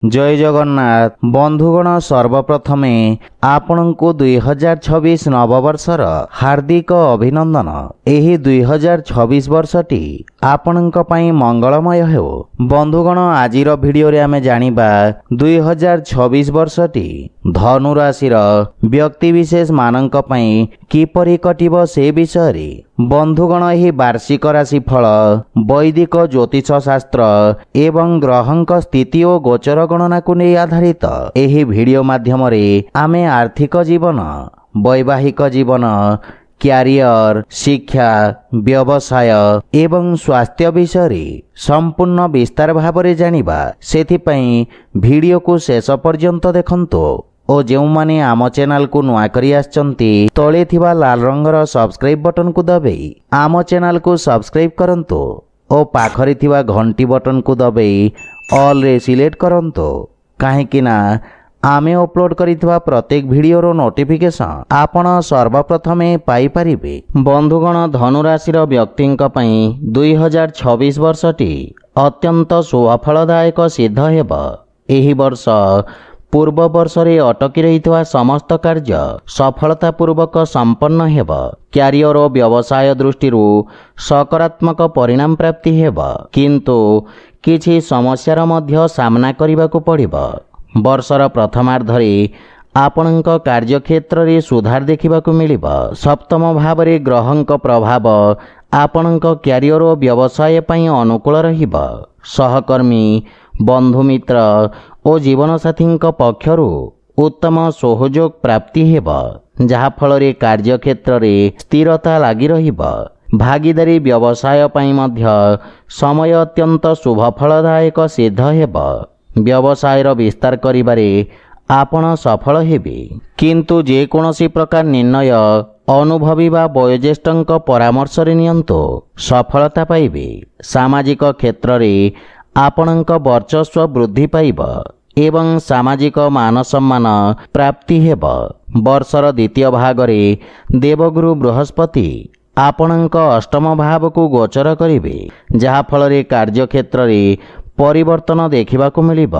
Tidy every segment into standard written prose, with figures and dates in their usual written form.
जय जगन्नाथ बंधुगण सर्वप्रथमे आपणको 2026 नववर्षर हार्दिक अभिनंदन। एही 2026 वर्षटी आपणक पई मंगलमय हो। बंधुगण आजिर भिडियो रे आमे जानिबा 2026 वर्षटी धनु राशिर व्यक्ति विशेष मानक पई किपरि कटिबो से विषय रे। बंधुगण एही वार्षिक राशिफल वैदिक ज्योतिष शास्त्र एवं ग्रहंक स्थिति और गोचर गणना को नहीं आधारित। एही वीडियो माध्यम रे आमे आर्थिक जीवन, वैवाहिक जीवन, क्यारियर, शिक्षा, व्यवसाय एवं स्वास्थ्य विषय रे संपूर्ण विस्तार भाव रे जानिबा। सेथिपई वीडियो को शेष पर्यंत देखंतो और जो माने आम चैनल को नुआ करी आछंती तळे थिबा लाल रंगर सब्सक्राइब बटन को दबाई आम चैनल को सब्सक्राइब करंतो और पाखरे थिबा घंटी बटन को दबाई ऑल रे सिलेक्ट करंतो। काहेकि ना आमे अपलोड करिथिबा प्रत्येक वीडियो रो नोटिफिकेशन आपण सर्वप्रथमे पाई परिबे। बंधुगण धनु राशिर व्यक्तिंक पई 2026 वर्षटी अत्यंत शुभफलदायक सिद्ध हेबो। एही वर्ष पूर्व वर्ष रे अटकी रहितवा समस्त कार्य सफलता पूर्वक संपन्न हेबो। क्यारियर और व्यवसाय दृष्टि सकारात्मक परिणाम प्राप्ति हेबो, किंतु किछि समस्यार मध्य सामना करिबाकू पड़िबो। वर्षर प्रथमार्धरे आपणक कार्यक्षेत्र रे सुधार देखिबाकू मिलिबो। सप्तम भाव रे ग्रहंक प्रभाव आपणक क्यारियर और व्यवसाय पई अनुकूल रहिबो। सहकर्मी, बंधुमित्र और जीवनसाथी पक्षरु उत्तम सहयोग प्राप्ति हेबो, जहा फल रे कार्यक्षेत्र रे स्थिरता लागि रहिबो। भागीदारी व्यवसाय पई मध्य समय अत्यंत शुभफलदायक सिद्ध हेबो। व्यवसायर विस्तार करिबारे आपण सफल हेबे, किंतु जे कोनोसी प्रकार निर्णय अनुभवी बा वयोज्येष्ठक परामर्श रे नियंतो सफलता पाइबे। सामाजिक क्षेत्र रे आपणक वर्चस्व वृद्धि पाइब एवं सामाजिक मान सम्मान प्राप्ति हेब। वर्षर द्वितीय भाग रे देवगुरु बृहस्पति आपणक अष्टम भाव को गोचर करिवे, जहा फल रे कार्यक्षेत्र रे परिवर्तन देखिबाकू मिलिब।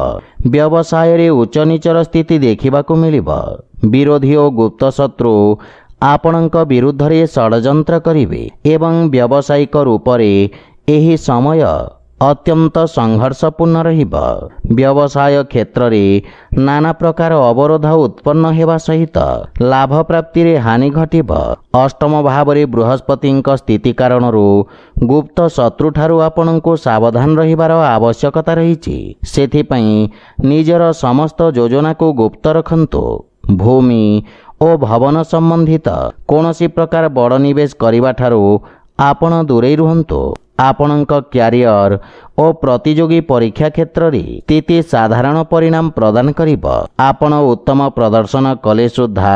व्यवसाय रे उच्च नीचर स्थिति देखिबाकू मिलिब। विरोधी और गुप्त शत्रु आपणक विरुद्ध रे षड्यंत्र करिवे एवं व्यावसायिक रूप रे एही समय अत्यंत संघर्षपूर्ण रहिबो। व्यवसाय क्षेत्र रे नाना प्रकार अवरोध उत्पन्न हेबा सहित लाभ प्राप्ति रे हानि घटिबो। अष्टम भाव रे बृहस्पतिक स्थिति कारणरू गुप्त शत्रु ठारू आपनको सावधान रहिबार आवश्यकता रहिछि। सेथिपई निजर समस्त योजना को गुप्त रखंतो। भूमि और भवन संबंधित कोनोसी प्रकार बड़ निवेश करिबा ठारू आपण दूरे रुहंतो। आपणक क्यारियर और प्रतियोगी परीक्षा क्षेत्र रे स्थिति साधारण परिणाम प्रदान करिब। आपण उत्तम प्रदर्शन कले सुद्धा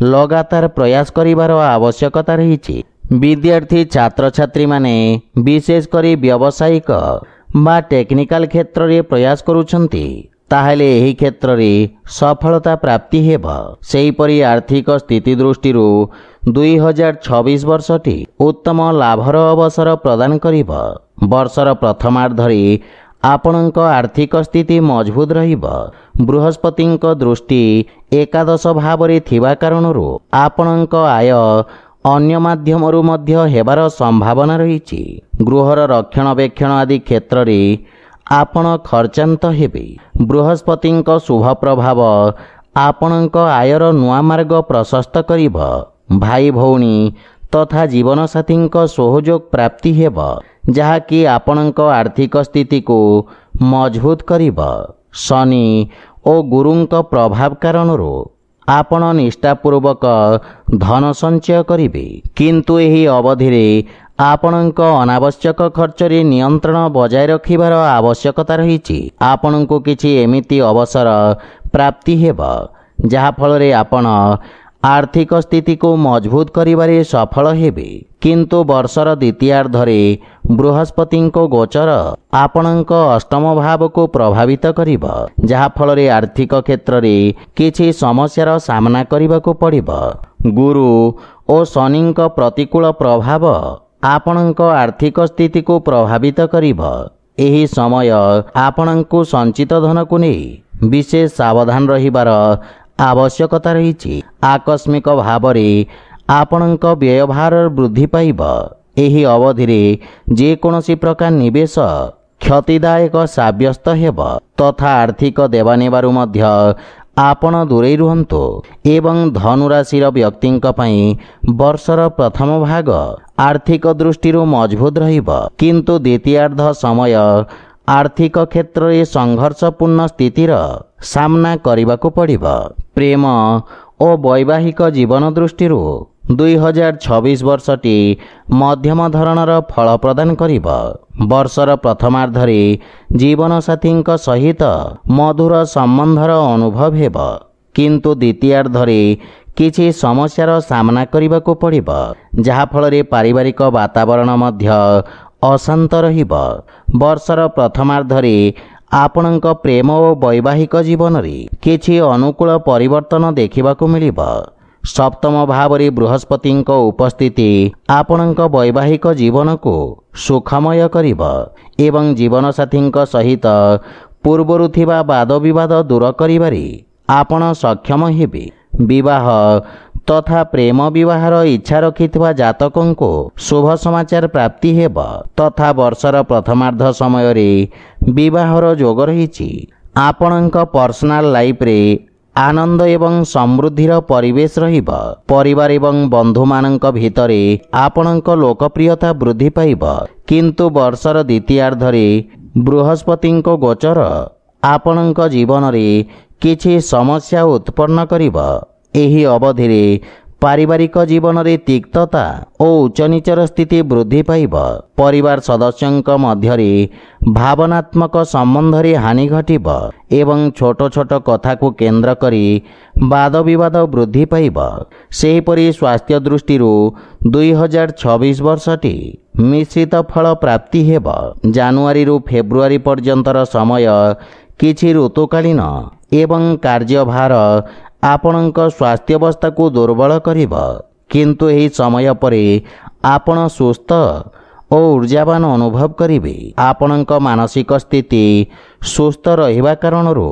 लगातार प्रयास करिबार आवश्यकता रहिछि। विद्यार्थी छात्र छात्री माने विशेष करी व्यावसायिक बा टेक्निकल क्षेत्र रे प्रयास करूछंती, ताहेले एही क्षेत्र रे सफलता प्राप्ति हेब। सेहीपरि आर्थिक स्थिति दृष्टि 2026 वर्षटी उत्तम लाभर अवसर प्रदान करिब। वर्षर प्रथमार्धरे आपणक आर्थिक स्थिति मजबूत रहिब। बृहस्पतिक दृष्टि एकादश भाव रे थिबा कारणरू आपणक आय अन्य माध्यमरू मध्य हेबार संभावना रहिछि। गृहर रक्षणाबेक्षण आदि क्षेत्र रे आपण खर्चांत हेबे। बृहस्पतिक शुभ प्रभाव आपणक आयर नुआ मार्ग प्रशस्त करिब। भाई भौणी तथा जीवनसाथी सहयोग प्राप्ति हेब, जहा कि आपणक आर्थिक स्थिति को मजबूत करिब। शनि और गुरुंक प्रभाव कारणरू आपण निष्ठापूर्वक धन संचय करिवे, किंतु एही अवधि रे आपणक अनावश्यक खर्च रे नियंत्रण बजाय रखिबार आवश्यकता रहिछि। आपणको किछि एमिति अवसर प्राप्ति हेब, जहा फल रे आपण आर्थिक स्थिति को मजबूत करिबारे सफल हेबे, किंतु वर्षर द्वितीयार्धरे बृहस्पतिको गोचर आपणक अष्टम भाव को प्रभावित करिब, जहा फल रे आर्थिक क्षेत्र रे किछि समस्यार सामना करिबाकू पड़िब। गुरु और शनिक प्रतिकूल प्रभाव आपणक आर्थिक स्थिति को प्रभावित करिब। ଏହି ସମୟ ଆପଣଙ୍କୁ ସଞ୍ଚିତ ଧନକୁ ନେଇ ବିଶେଷ ସାବଧାନ ରହିବାର ଆବଶ୍ୟକତା ରହିଛି। ଆକସ୍ମିକ ଭାବରେ ଆପଣଙ୍କ ବ୍ୟୟଭାର ବୃଦ୍ଧି ପାଇବ। ଏହି ଅବଧିରେ ଯେକୌଣସି ପ୍ରକାର ନିବେଶ କ୍ଷତିଦାୟକ ସାବ୍ୟସ୍ତ ହେବ ତଥା ଆର୍ଥିକ ଦେବାନେବାରୁ ମଧ୍ୟ ଆପଣ ଦୂରେଇ ରୁହନ୍ତୁ। ଏବଂ ଧନୁରାଶିର ବ୍ୟକ୍ତିଙ୍କ ପାଇଁ ବର୍ଷର ପ୍ରଥମ ଭାଗ ଆର୍ଥିକ ଦୃଷ୍ଟିରୁ ମଜବୁତ ରହିବ, କିନ୍ତୁ ଦ୍ୱିତୀୟାର୍ଦ୍ଧ ସମୟ ଆର୍ଥିକ କ୍ଷେତ୍ରରେ ସଂଘର୍ଷପୂର୍ଣ୍ଣ ସ୍ଥିତିର ସାମ୍ନା କରିବାକୁ ପଡ଼ିବ। ପ୍ରେମ ଓ ବୈବାହିକ ଜୀବନ ଦୃଷ୍ଟିରୁ 2026 ବର୍ଷଟି ମଧ୍ୟମ ଧରଣର ଫଳ ପ୍ରଦାନ କରିବ। ବର୍ଷର ପ୍ରଥମାର୍ଦ୍ଧରେ ଜୀବନସାଥୀଙ୍କ ସହିତ ମଧୁର ସମ୍ବନ୍ଧର ଅନୁଭବ ହେବ, କିନ୍ତୁ ଦ୍ୱିତୀୟାର୍ଦ୍ଧରେ କିଛି ସମସ୍ୟାର ସାମ୍ନା କରିବାକୁ ପଡ଼ିବ, ଯାହାଫଳରେ ପାରିବାରିକ ବାତାବରଣ ମଧ୍ୟ ଅଶାନ୍ତ ରହିବ। ବର୍ଷର ପ୍ରଥମାର୍ଦ୍ଧରେ ଆପଣଙ୍କ ପ୍ରେମ ଓ ବୈବାହିକ ଜୀବନରେ କିଛି ଅନୁକୂଳ ପରିବର୍ତ୍ତନ ଦେଖିବାକୁ ମିଳିବ। ସପ୍ତମ ଭାବରେ ବୃହସ୍ପତିଙ୍କ ଉପସ୍ଥିତି ଆପଣଙ୍କ ବୈବାହିକ ଜୀବନକୁ ସୁଖମୟ କରିବ ଏବଂ ଜୀବନସାଥୀଙ୍କ ସହିତ ପୂର୍ବରୁ ଥିବା ବାଦବିବାଦ ଦୂର କରିବାରେ ଆପଣ ସକ୍ଷମ ହେବେ। ବିବାହ ତଥା ପ୍ରେମ ବିବାହର ଇଚ୍ଛା ରଖିଥିବା ଜାତକଙ୍କୁ ଶୁଭ ସମାଚାର ପ୍ରାପ୍ତି ହେବ ତଥା ବର୍ଷର ପ୍ରଥମାର୍ଦ୍ଧ ସମୟରେ ବିବାହର ଯୋଗ ରହିଛି। ଆପଣଙ୍କ ପର୍ସନାଲ ଲାଇଫରେ ଆନନ୍ଦ ଏବଂ ସମୃଦ୍ଧିର ପରିବେଶ ରହିବ। ପରିବାର ଏବଂ ବନ୍ଧୁମାନଙ୍କ ଭିତରେ ଆପଣଙ୍କ ଲୋକପ୍ରିୟତା ବୃଦ୍ଧି ପାଇବ, କିନ୍ତୁ ବର୍ଷର ଦ୍ୱିତୀୟାର୍ଦ୍ଧରେ ବୃହସ୍ପତିଙ୍କ ଗୋଚର ଆପଣଙ୍କ ଜୀବନରେ କିଛି ସମସ୍ୟା ଉତ୍ପନ୍ନ କରିବ। ଏହି ଅବଧିରେ ପାରିବାରିକ ଜୀବନରେ ତିକ୍ତତା ଓ ଉଚ୍ଚନୀଚର ସ୍ଥିତି ବୃଦ୍ଧି ପାଇବ। ପରିବାର ସଦସ୍ୟଙ୍କ ମଧ୍ୟରେ ଭାବନାତ୍ମକ ସମ୍ବନ୍ଧରେ ହାନି ଘଟିବ ଏବଂ ଛୋଟ ଛୋଟ କଥାକୁ କେନ୍ଦ୍ର କରି ବାଦବିବାଦ ବୃଦ୍ଧି ପାଇବ। ସେହିପରି ସ୍ୱାସ୍ଥ୍ୟ ଦୃଷ୍ଟିରୁ 2026 ବର୍ଷଟି ମିଶ୍ରିତ ଫଳ ପ୍ରାପ୍ତି ହେବ। ଜାନୁଆରୀରୁ ଫେବୃଆରୀ ପର୍ଯ୍ୟନ୍ତର ସମୟ କିଛି ଋତୁକାଳୀନ ଏବଂ କାର୍ଯ୍ୟଭାର ଆପଣଙ୍କ ସ୍ୱାସ୍ଥ୍ୟାବସ୍ଥାକୁ ଦୁର୍ବଳ କରିବ, କିନ୍ତୁ ଏହି ସମୟ ପରେ ଆପଣ ସୁସ୍ଥ ଓ ଊର୍ଜାବାନ ଅନୁଭବ କରିବେ। ଆପଣଙ୍କ ମାନସିକ ସ୍ଥିତି ସୁସ୍ଥ ରହିବା କାରଣରୁ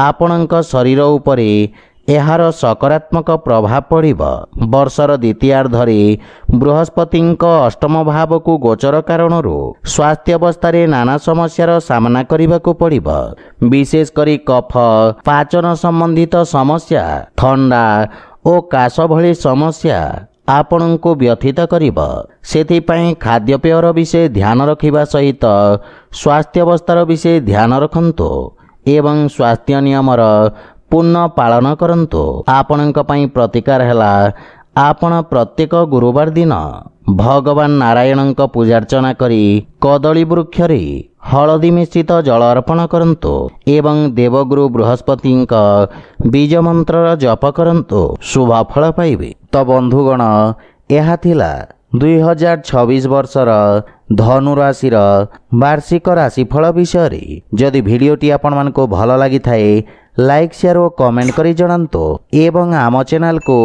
ଆପଣଙ୍କ ଶରୀର ଉପରେ ଏହାର ସକାରାତ୍ମକ ପ୍ରଭାବ ପଡ଼ିବ। ବର୍ଷର ଦ୍ୱିତୀୟାର୍ଦ୍ଧରେ ବୃହସ୍ପତିଙ୍କ ଅଷ୍ଟମ ଭାବକୁ ଗୋଚର କାରଣରୁ ସ୍ୱାସ୍ଥ୍ୟାବସ୍ଥାରେ ନାନା ସମସ୍ୟାର ସାମ୍ନା କରିବାକୁ ପଡ଼ିବ। ବିଶେଷ କରି କଫ, ପାଚନ ସମ୍ବନ୍ଧିତ ସମସ୍ୟା, ଥଣ୍ଡା ଓ କାଶ ଭଳି ସମସ୍ୟା ଆପଣଙ୍କୁ ବ୍ୟଥିତ କରିବ। ସେଥିପାଇଁ ଖାଦ୍ୟପେୟର ବିଷୟ ଧ୍ୟାନ ରଖିବା ସହିତ ସ୍ୱାସ୍ଥ୍ୟାବସ୍ଥାର ବିଷୟ ଧ୍ୟାନ ରଖନ୍ତୁ ଏବଂ ସ୍ୱାସ୍ଥ୍ୟ ନିୟମର ପୂର୍ଣ୍ଣ ପାଳନ କରନ୍ତୁ। ଆପଣଙ୍କ ପାଇଁ ପ୍ରତିକାର ହେଲା ଆପଣ ପ୍ରତ୍ୟେକ ଗୁରୁବାର ଦିନ ଭଗବାନ ନାରାୟଣଙ୍କ ପୂଜାର୍ଚ୍ଚନା କରି କଦଳୀ ବୃକ୍ଷରେ ହଳଦୀ ମିଶ୍ରିତ ଜଳ ଅର୍ପଣ କରନ୍ତୁ ଏବଂ ଦେବଗୁରୁ ବୃହସ୍ପତିଙ୍କ ବୀଜ ମନ୍ତ୍ରର ଜପ କରନ୍ତୁ। ଶୁଭ ଫଳ ପାଇବେ। ତ ବନ୍ଧୁଗଣ, ଏହା ଥିଲା 2026 ବର୍ଷର ଧନୁ ରାଶିର ବାର୍ଷିକ ରାଶିଫଳ ବିଷୟରେ। ଯଦି ଭିଡ଼ିଓଟି ଆପଣମାନଙ୍କୁ ଭଲ ଲାଗିଥାଏ ଲାଇକ୍, ସେୟାର ଓ କମେଣ୍ଟ କରି ଜଣାନ୍ତୁ ଏବଂ ଆମ ଚ୍ୟାନେଲକୁ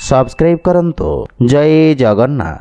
ସବସ୍କ୍ରାଇବ୍ କରନ୍ତୁ। ଜୟ ଜଗନ୍ନାଥ।